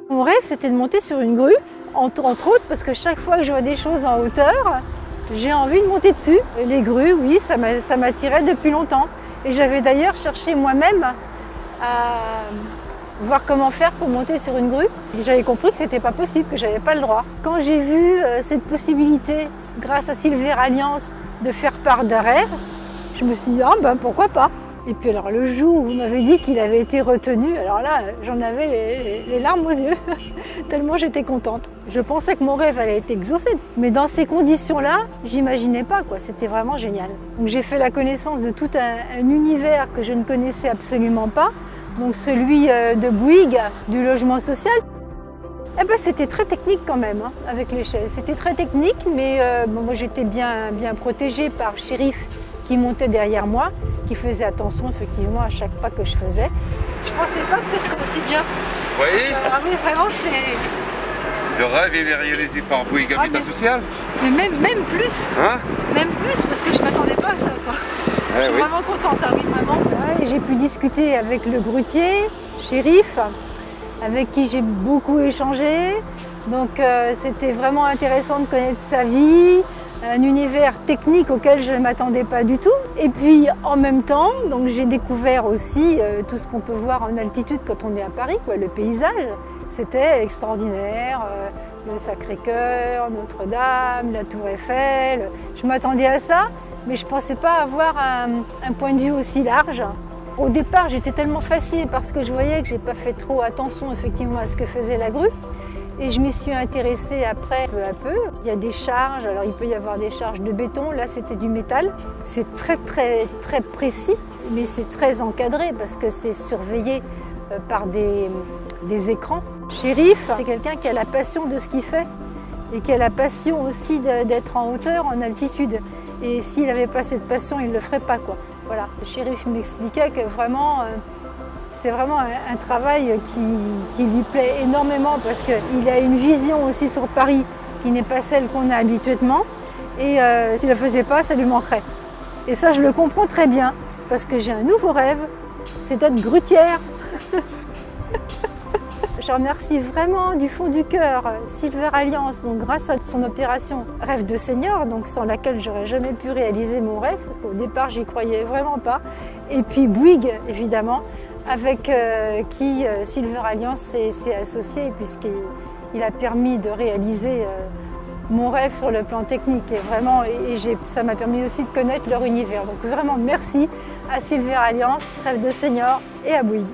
Mon rêve, c'était de monter sur une grue, entre autres, parce que chaque fois que je vois des choses en hauteur, j'ai envie de monter dessus. Les grues, oui, ça m'attirait depuis longtemps. Et j'avais d'ailleurs cherché moi-même à voir comment faire pour monter sur une grue. J'avais compris que c'était pas possible, que j'avais pas le droit. Quand j'ai vu cette possibilité, grâce à Silver Alliance, de faire part d'un rêve, je me suis dit, ah ben pourquoi pas. Et puis alors le jour où vous m'avez dit qu'il avait été retenu, alors là j'en avais les larmes aux yeux, tellement j'étais contente. Je pensais que mon rêve allait être exaucé, mais dans ces conditions-là, j'imaginais pas quoi, c'était vraiment génial. Donc j'ai fait la connaissance de tout un univers que je ne connaissais absolument pas, donc celui de Bouygues, du logement social. Eh ben, c'était très technique quand même, hein, avec l'échelle. C'était très technique, mais bon, moi j'étais bien protégée par Shérif qui montait derrière moi, qui faisait attention effectivement à chaque pas que je faisais. Je pensais pas que ce serait aussi bien. Oui. Ah oui, vraiment c'est... Le rêve il est réalisé par Bouygues Habitat Social. Mais même plus. Hein? Même plus, parce que je m'attendais pas à ça, quoi. Je suis vraiment contente, hein, oui, vraiment. Voilà, et j'ai pu discuter avec le grutier, Shérif, avec qui j'ai beaucoup échangé. Donc c'était vraiment intéressant de connaître sa vie, un univers technique auquel je ne m'attendais pas du tout. Et puis en même temps, donc j'ai découvert aussi tout ce qu'on peut voir en altitude quand on est à Paris, quoi, le paysage. C'était extraordinaire, le Sacré-Cœur, Notre-Dame, la Tour Eiffel. Je m'attendais à ça, mais je ne pensais pas avoir un point de vue aussi large. Au départ, j'étais tellement fascinée parce que je voyais que je n'ai pas fait trop attention effectivement à ce que faisait la grue. Et je m'y suis intéressée après, peu à peu. Il y a des charges, alors il peut y avoir des charges de béton, là c'était du métal. C'est très précis, mais c'est très encadré parce que c'est surveillé par des écrans. Shérif, c'est quelqu'un qui a la passion de ce qu'il fait et qui a la passion aussi d'être en hauteur, en altitude. Et s'il n'avait pas cette passion, il ne le ferait pas, quoi. Voilà. Shérif m'expliquait que vraiment, c'est vraiment un travail qui lui plaît énormément parce qu'il a une vision aussi sur Paris qui n'est pas celle qu'on a habituellement. Et s'il ne le faisait pas, ça lui manquerait. Et ça, je le comprends très bien parce que j'ai un nouveau rêve, c'est d'être grutière. Je remercie vraiment du fond du cœur Silver Alliance, donc grâce à son opération Rêve de Senior, donc sans laquelle j'aurais jamais pu réaliser mon rêve, parce qu'au départ j'y croyais vraiment pas. Et puis Bouygues évidemment, avec qui Silver Alliance s'est associé, puisqu'il a permis de réaliser mon rêve sur le plan technique. Et vraiment, ça m'a permis aussi de connaître leur univers. Donc vraiment merci à Silver Alliance, Rêve de Senior et à Bouygues.